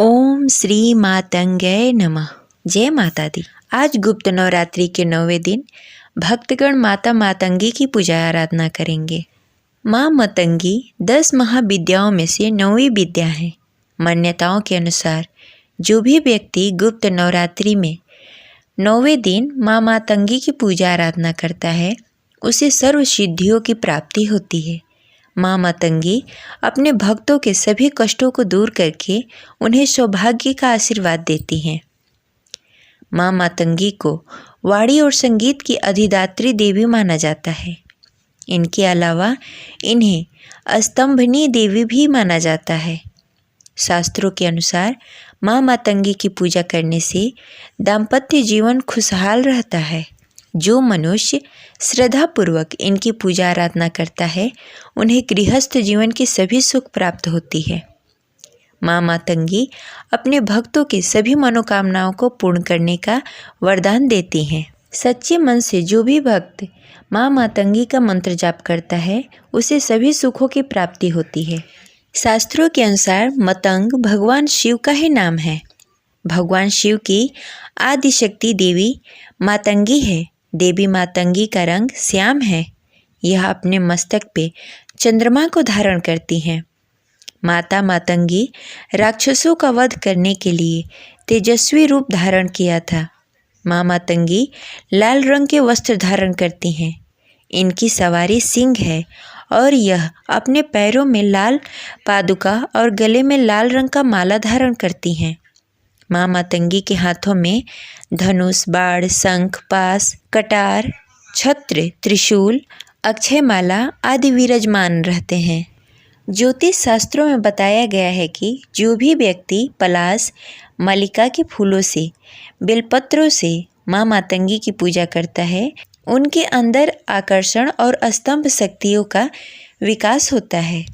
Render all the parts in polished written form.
ओम श्री मातंगय नमः। जय माता दी। आज गुप्त नवरात्रि के 9वें दिन भक्तगण माता मातंगी की पूजा आराधना करेंगे। माँ मातंगी 10 महाविद्याओं में से 9वीं विद्या है। मान्यताओं के अनुसार जो भी व्यक्ति गुप्त नवरात्रि में 9वें दिन माँ मातंगी की पूजा आराधना करता है उसे सर्व सिद्धियों की प्राप्ति होती है। माँ मातंगी अपने भक्तों के सभी कष्टों को दूर करके उन्हें सौभाग्य का आशीर्वाद देती हैं। माँ मातंगी को वाणी और संगीत की अधिदात्री देवी माना जाता है। इनके अलावा इन्हें स्तंभनी देवी भी माना जाता है। शास्त्रों के अनुसार माँ मातंगी की पूजा करने से दाम्पत्य जीवन खुशहाल रहता है। जो मनुष्य श्रद्धापूर्वक इनकी पूजा आराधना करता है उन्हें गृहस्थ जीवन की सभी सुख प्राप्त होती है। माँ मातंगी अपने भक्तों के सभी मनोकामनाओं को पूर्ण करने का वरदान देती हैं। सच्चे मन से जो भी भक्त माँ मातंगी का मंत्र जाप करता है उसे सभी सुखों की प्राप्ति होती है। शास्त्रों के अनुसार मतंग भगवान शिव का ही नाम है। भगवान शिव की आदिशक्ति देवी मातंगी है। देवी मातंगी का रंग श्याम है। यह अपने मस्तक पे चंद्रमा को धारण करती हैं। माता मातंगी राक्षसों का वध करने के लिए तेजस्वी रूप धारण किया था। माँ मातंगी लाल रंग के वस्त्र धारण करती हैं। इनकी सवारी सिंह है और यह अपने पैरों में लाल पादुका और गले में लाल रंग का माला धारण करती हैं। माँ मातंगी के हाथों में धनुष, बाण, शंख, पास, कटार, छत्र, त्रिशूल, अक्षयमाला आदि विराजमान रहते हैं। ज्योतिष शास्त्रों में बताया गया है कि जो भी व्यक्ति पलाश, मल्लिका के फूलों से, बेलपत्रों से माँ मातंगी की पूजा करता है उनके अंदर आकर्षण और स्तंभ शक्तियों का विकास होता है।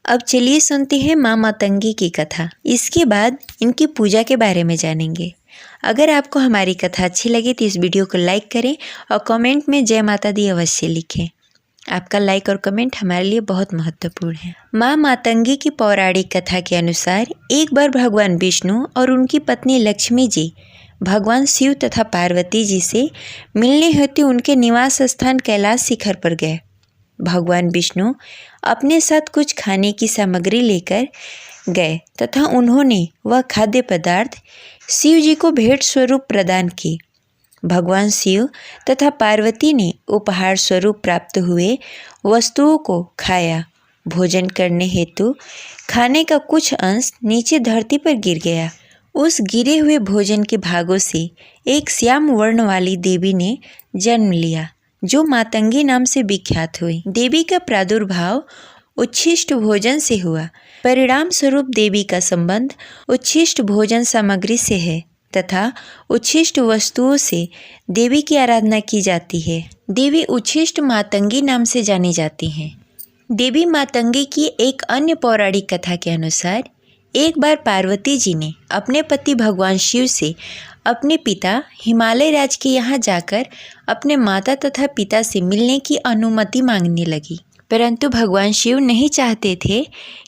अब चलिए सुनते हैं माँ मातंगी की कथा। इसके बाद इनकी पूजा के बारे में जानेंगे। अगर आपको हमारी कथा अच्छी लगे तो इस वीडियो को लाइक करें और कमेंट में जय माता दी अवश्य लिखें। आपका लाइक और कमेंट हमारे लिए बहुत महत्वपूर्ण है। माँ मातंगी की पौराणिक कथा के अनुसार एक बार भगवान विष्णु और उनकी पत्नी लक्ष्मी जी भगवान शिव तथा पार्वती जी से मिलने हेतु उनके निवास स्थान कैलाश शिखर पर गए। भगवान विष्णु अपने साथ कुछ खाने की सामग्री लेकर गए तथा उन्होंने वह खाद्य पदार्थ शिव जी को भेंट स्वरूप प्रदान की। भगवान शिव तथा पार्वती ने उपहार स्वरूप प्राप्त हुए वस्तुओं को खाया। भोजन करने हेतु खाने का कुछ अंश नीचे धरती पर गिर गया। उस गिरे हुए भोजन के भागों से एक श्याम वर्ण वाली देवी ने जन्म लिया जो मातंगी नाम से विख्यात हुई। देवी का प्रादुर्भाव उच्छिष्ट भोजन से हुआ। परिणाम स्वरूप देवी का संबंध उच्छिष्ट भोजन सामग्री से है तथा उच्छिष्ट वस्तुओं से देवी की आराधना की जाती है। देवी उच्छिष्ट मातंगी नाम से जानी जाती हैं। देवी मातंगी की एक अन्य पौराणिक कथा के अनुसार एक बार पार्वती जी ने अपने पति भगवान शिव से अपने पिता हिमालय राज के यहाँ जाकर अपने माता तथा पिता से मिलने की अनुमति मांगने लगी, परंतु भगवान शिव नहीं चाहते थे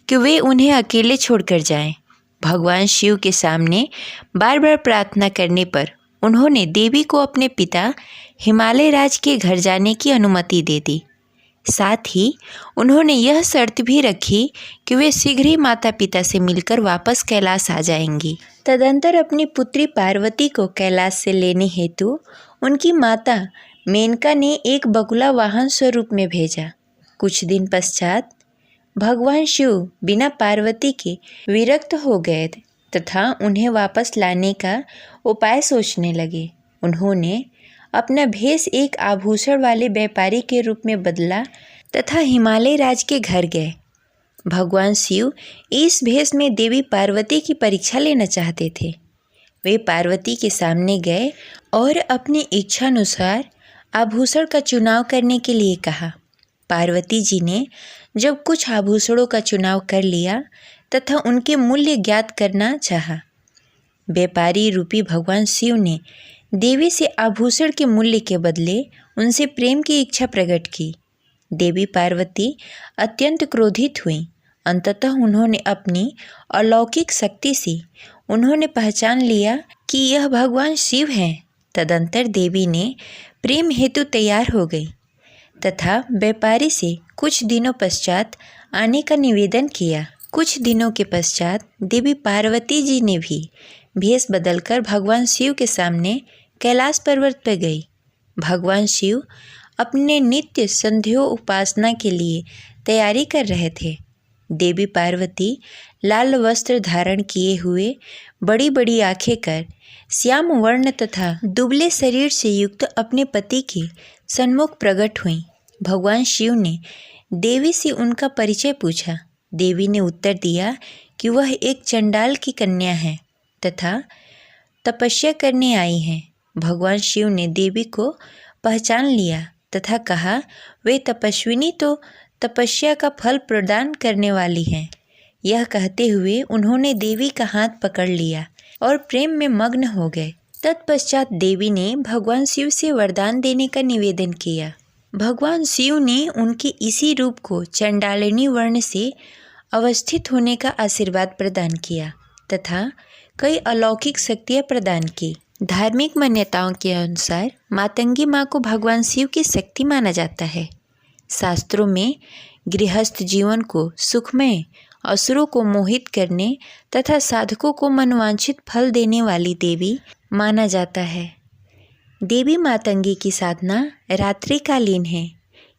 कि वे उन्हें अकेले छोड़कर जाएं। भगवान शिव के सामने बार बार प्रार्थना करने पर उन्होंने देवी को अपने पिता हिमालय राज के घर जाने की अनुमति दे दी। साथ ही उन्होंने यह शर्त भी रखी कि वे शीघ्र ही माता पिता से मिलकर वापस कैलाश आ जाएंगी। तदंतर अपनी पुत्री पार्वती को कैलाश से लेने हेतु उनकी माता मेनका ने एक बगुला वाहन स्वरूप में भेजा। कुछ दिन पश्चात भगवान शिव बिना पार्वती के विरक्त हो गए तथा उन्हें वापस लाने का उपाय सोचने लगे। उन्होंने अपना भेष एक आभूषण वाले व्यापारी के रूप में बदला तथा हिमालय राज के घर गए। भगवान शिव इस भेष में देवी पार्वती की परीक्षा लेना चाहते थे। वे पार्वती के सामने गए और अपनी इच्छानुसार आभूषण का चुनाव करने के लिए कहा। पार्वती जी ने जब कुछ आभूषणों का चुनाव कर लिया तथा उनके मूल्य ज्ञात करना चाहा, व्यापारी रूपी भगवान शिव ने देवी से आभूषण के मूल्य के बदले उनसे प्रेम की इच्छा प्रकट की। देवी पार्वती अत्यंत क्रोधित हुई अंततः उन्होंने अपनी अलौकिक शक्ति से उन्होंने पहचान लिया कि यह भगवान शिव हैं। तदंतर देवी ने प्रेम हेतु तैयार हो गई तथा व्यापारी से कुछ दिनों पश्चात आने का निवेदन किया। कुछ दिनों के पश्चात देवी पार्वती जी ने भी भेष बदलकर भगवान शिव के सामने कैलाश पर्वत पर गई। भगवान शिव अपने नित्य संध्या उपासना के लिए तैयारी कर रहे थे। देवी पार्वती लाल वस्त्र धारण किए हुए बड़ी बड़ी आंखें कर श्याम वर्ण तथा दुबले शरीर से युक्त अपने पति के सन्मुख प्रकट हुई। भगवान शिव ने देवी से उनका परिचय पूछा। देवी ने उत्तर दिया कि वह एक चंडाल की कन्या है तथा तपस्या करने आई हैं। भगवान शिव ने देवी को पहचान लिया तथा कहा, वे तपस्विनी तो तपस्या का फल प्रदान करने वाली हैं। यह कहते हुए उन्होंने देवी का हाथ पकड़ लिया और प्रेम में मग्न हो गए। तत्पश्चात देवी ने भगवान शिव से वरदान देने का निवेदन किया। भगवान शिव ने उनके इसी रूप को चंडालिनी वर्ण से अवस्थित होने का आशीर्वाद प्रदान किया तथा कई अलौकिक शक्तियाँ प्रदान की। धार्मिक मान्यताओं के अनुसार मातंगी माँ को भगवान शिव की शक्ति माना जाता है। शास्त्रों में गृहस्थ जीवन को सुखमय, असुरों को मोहित करने तथा साधकों को मनवांछित फल देने वाली देवी माना जाता है। देवी मातंगी की साधना रात्रिकालीन है।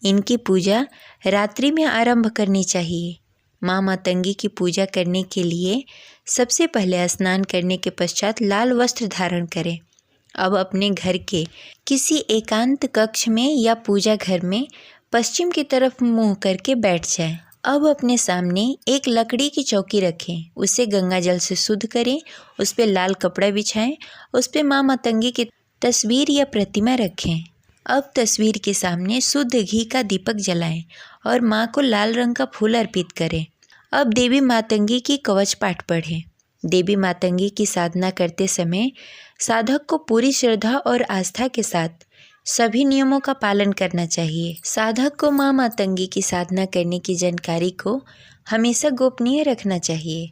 इनकी पूजा रात्रि में आरंभ करनी चाहिए। माँ मातंगी की पूजा करने के लिए सबसे पहले स्नान करने के पश्चात लाल वस्त्र धारण करें। अब अपने घर के किसी एकांत कक्ष में या पूजा घर में पश्चिम की तरफ मुंह करके बैठ जाएं। अब अपने सामने एक लकड़ी की चौकी रखें, उसे गंगा जल से शुद्ध करें, उस पर लाल कपड़ा बिछाएं, उस पर माँ मातंगी की तस्वीर या प्रतिमा रखें। अब तस्वीर के सामने शुद्ध घी का दीपक जलाएं और माँ को लाल रंग का फूल अर्पित करें। अब देवी मातंगी की कवच पाठ पढ़ें। देवी मातंगी की साधना करते समय साधक को पूरी श्रद्धा और आस्था के साथ सभी नियमों का पालन करना चाहिए। साधक को माँ मातंगी की साधना करने की जानकारी को हमेशा गोपनीय रखना चाहिए।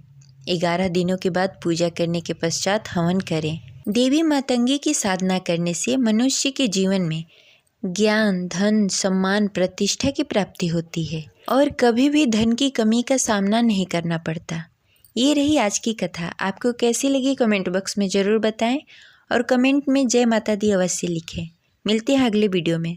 11 दिनों के बाद पूजा करने के पश्चात हवन करें। देवी मातंगी की साधना करने से मनुष्य के जीवन में ज्ञान, धन, सम्मान, प्रतिष्ठा की प्राप्ति होती है और कभी भी धन की कमी का सामना नहीं करना पड़ता। ये रही आज की कथा। आपको कैसी लगी कमेंट बॉक्स में ज़रूर बताएं और कमेंट में जय माता दी अवश्य लिखें। मिलते हैं अगले वीडियो में।